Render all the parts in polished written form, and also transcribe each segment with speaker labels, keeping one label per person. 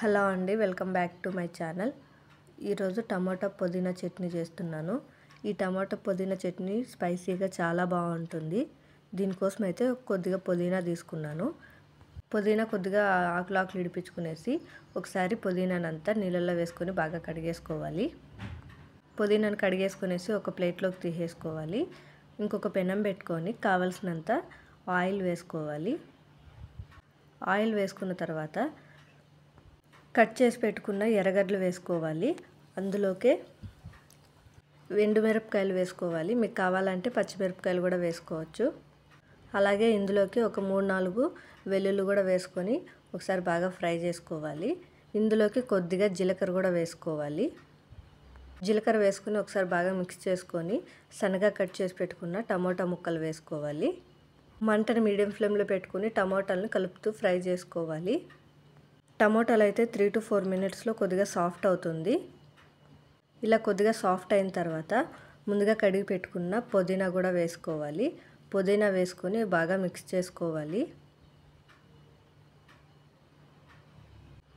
Speaker 1: Hello అండి, welcome back to my channel. ఈరోజు టమాటా పుదీనా చట్నీ చేస్తున్నాను. ఈ టమాటా పుదీనా చట్నీ స్పైసీగా చాలా బాగుంటుంది. దీనికోసం అయితే కొద్దిగా పుదీనా తీసుకున్నాను. పుదీనా కొద్దిగా ఆకులు ఇడిపించుకునేసి ఒకసారి పుదీనానంతా నీళ్ళల్లో వేసుకొని బాగా కడిగేసుకోవాలి. పుదీనాను కడిగేసుకునేసి ఒక ప్లేట్లోకి తీసేసుకోవాలి. ఇంకొక పెనం పెట్టుకొని కావలసినంత ఆయిల్ వేసుకోవాలి. ఆయిల్ వేసుకున్న తర్వాత కట్ చేసి పెట్టుకున్న ఎర్రగడ్డలు వేసుకోవాలి. అందులోకే ఎండుమిరపకాయలు వేసుకోవాలి. మీకు కావాలంటే పచ్చిమిరపకాయలు కూడా వేసుకోవచ్చు. అలాగే ఇందులోకి ఒక 3-4 వెల్లుల్లి కూడా వేసుకొని ఒకసారి బాగా ఫ్రై చేసుకోవాలి. ఇందులోకి కొద్దిగా జీలకర్ర కూడా వేసుకోవాలి. జీలకర్ర వేసుకొని ఒకసారి బాగా మిక్స్ చేసుకొని సన్నగా కట్ చేసి పెట్టుకున్న టమోటా ముక్కలు వేసుకోవాలి. మంటను మీడియం ఫ్లేమ్లో పెట్టుకొని టమోటాలను కలుపుతూ ఫ్రై చేసుకోవాలి. టమోటాలు అయితే 3 to 4 మినిట్స్లో కొద్దిగా సాఫ్ట్ అవుతుంది. ఇలా కొద్దిగా సాఫ్ట్ అయిన తర్వాత ముందుగా కడిగి పెట్టుకున్న పుదీనా కూడా వేసుకోవాలి. పుదీనా వేసుకొని బాగా మిక్స్ చేసుకోవాలి.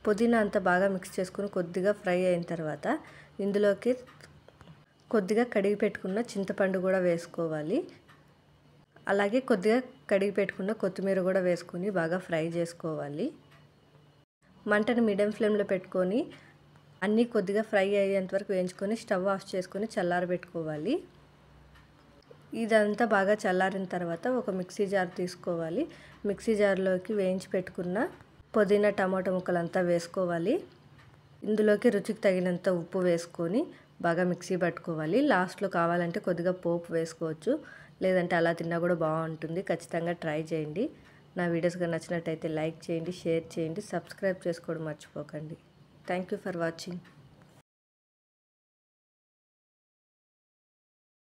Speaker 1: పుదీనా అంతా బాగా మిక్స్ చేసుకొని కొద్దిగా ఫ్రై అయిన తర్వాత ఇందులోకి కొద్దిగా కడిగి పెట్టుకున్న చింతపండు కూడా వేసుకోవాలి. అలాగే కొద్దిగా కడిగి పెట్టుకున్న కొత్తిమీర కూడా వేసుకొని బాగా ఫ్రై చేసుకోవాలి. మంటను మీడియం ఫ్లేమ్లో పెట్టుకొని అన్నీ కొద్దిగా ఫ్రై అయ్యేంత వరకు వేయించుకొని స్టవ్ ఆఫ్ చేసుకొని చల్లారబెట్టుకోవాలి. ఇదంతా బాగా చల్లారిన తర్వాత ఒక మిక్సీ జార్ తీసుకోవాలి. మిక్సీ జార్లోకి వేయించి పెట్టుకున్న పుదీనా టమాటా ముక్కలంతా వేసుకోవాలి. ఇందులోకి రుచికి తగినంత ఉప్పు వేసుకొని బాగా మిక్సీ పట్టుకోవాలి. లాస్ట్లో కావాలంటే కొద్దిగా పోపు వేసుకోవచ్చు, లేదంటే అలా తిన్నా కూడా బాగుంటుంది. ఖచ్చితంగా ట్రై చేయండి. నా వీడియోస్ కనుక నచ్చినట్టయితే లైక్ చేయండి, షేర్ చేయండి, సబ్స్క్రైబ్ చేసుకోవడం మర్చిపోకండి. Thank you for watching.